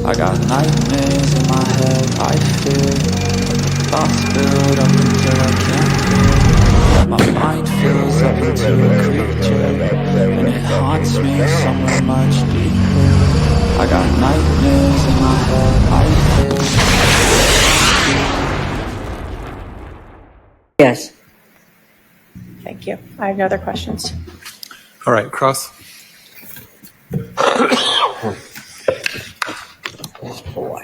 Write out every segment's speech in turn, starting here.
I got nightmares in my head, I fear thoughts build up until I can't feel. That my mind fills up into a creature, and it haunts me somewhere much deeper. I got nightmares in my head, I fear. Yes. Thank you. I have no other questions. All right, Cross. Boy.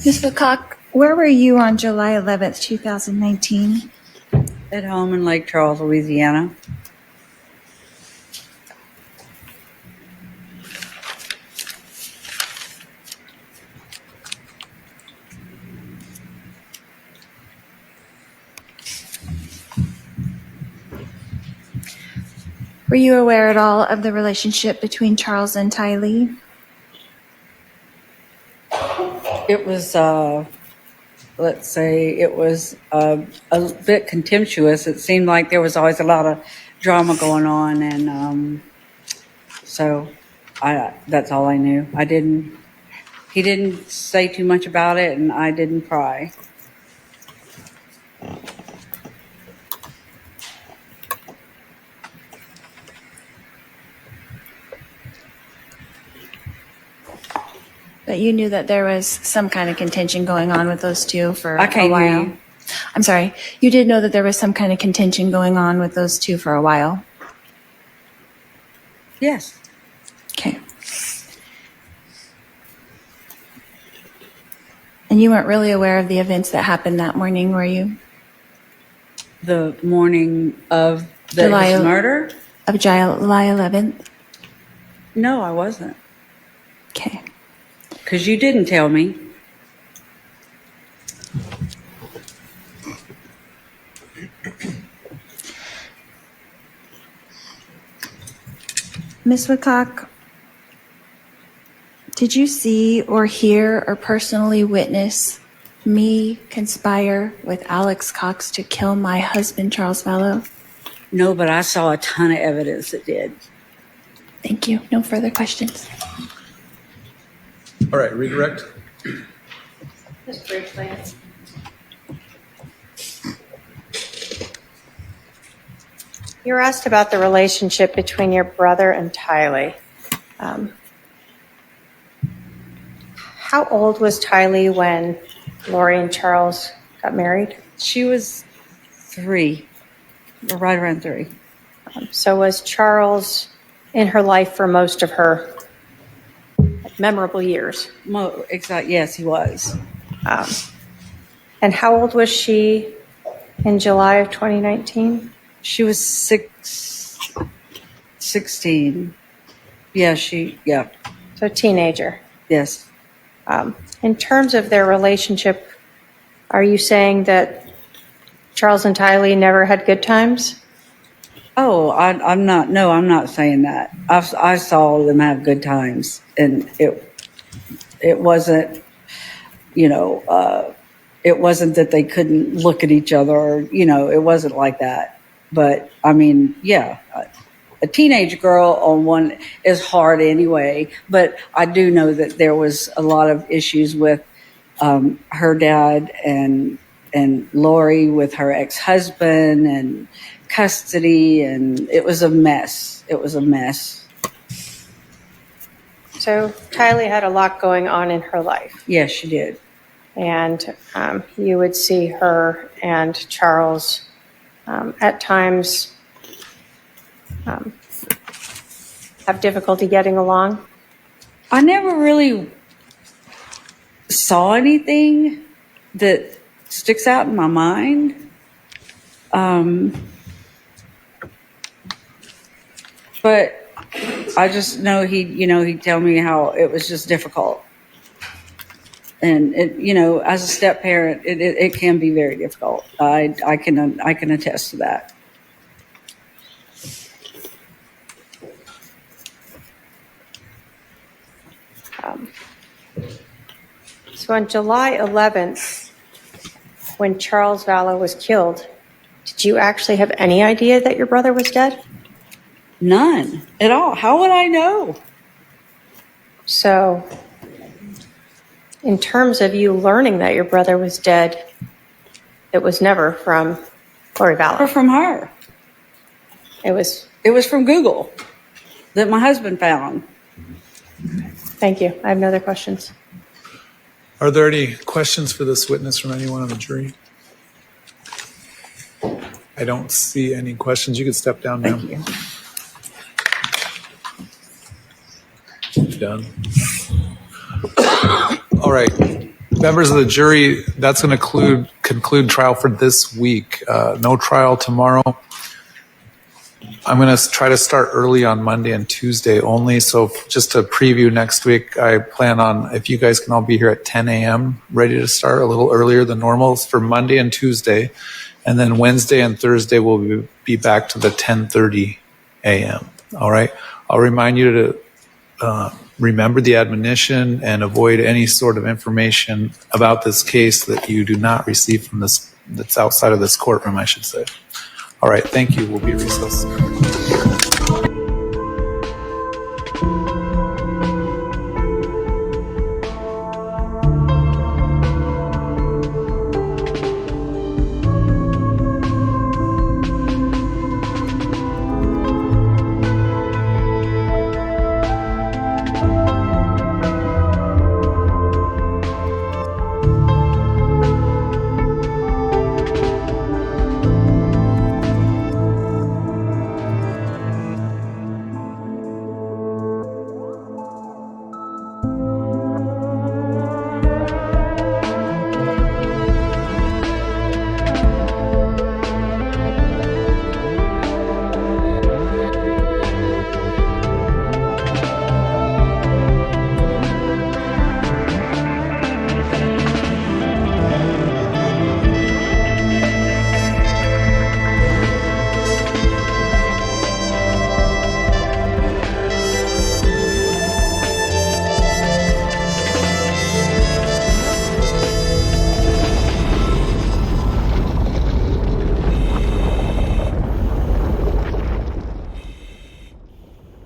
Ms. Woodcock, where were you on July 11th, 2019? At home in Lake Charles, Louisiana. Were you aware at all of the relationship between Charles and Tylee? It was, let's say, it was a bit contemptuous. It seemed like there was always a lot of drama going on, and so that's all I knew. He didn't say too much about it, and I didn't pry. But you knew that there was some kind of contention going on with those two for I can't a hear while. you. I'm sorry. You did know that there was some kind of contention going on with those two for a while. Yes. Okay. And you weren't really aware of the events that happened that morning, were you? The morning of his July- murder? Of July 11th? No, I wasn't. Okay. Because you didn't tell me. Ms. Woodcock, did you see or hear or personally witness me conspire with Alex Cox to kill my husband, Charles Vallow? No, but I saw a ton of evidence that did. Thank you. No further questions. All right, redirect. Just briefly. You were asked about the relationship between your brother and Tylee. How old was Tylee when Lori and Charles got married? She was 3, or right around 3. So was Charles in her life for most of her memorable years? Exactly. Yes, he was. And how old was she in July of 2019? She was 16. Yeah, So teenager. yes. In terms of their relationship, are you saying that Charles and Tylee never had good times? Oh, I'm not saying that. I saw them have good times, and it wasn't, it wasn't that they couldn't look at each other, or, it wasn't like that. But I mean, yeah, a teenage girl on one is hard anyway. But I do know that there was a lot of issues with her dad and Lori with her ex-husband and custody, and it was a mess. It was a mess. So Tylee had a lot going on in her life, Yes, she did. and you would see her and Charles at times have difficulty getting along. I never really saw anything that sticks out in my mind. But I just know he'd tell me how it was just difficult. And as a step parent, it can be very difficult. I can attest to that. So on July 11th, when Charles Vallow was killed, did you actually have any idea that your brother was dead? None at all. How would I know? So in terms of you learning that your brother was dead, it was never from Lori Or Vallow. from her. It was, It was from Google that my husband found. thank you. I have no other questions. Are there any questions for this witness from anyone on the jury? I don't see any questions. You could step down now. Thank you. Done. All right. Members of the jury, that's going to conclude trial for this week. No trial tomorrow. I'm going to try to start early on Monday and Tuesday only. So just to preview next week, I plan on, if you guys can all be here at 10 a.m., ready to start a little earlier than normal for Monday and Tuesday. And then Wednesday and Thursday we'll be back to the 10:30 a.m. All right. I'll remind you to remember the admonition and avoid any sort of information about this case that you do not receive from this, that's outside of this courtroom, I should say. All right. Thank you. We'll be recessed.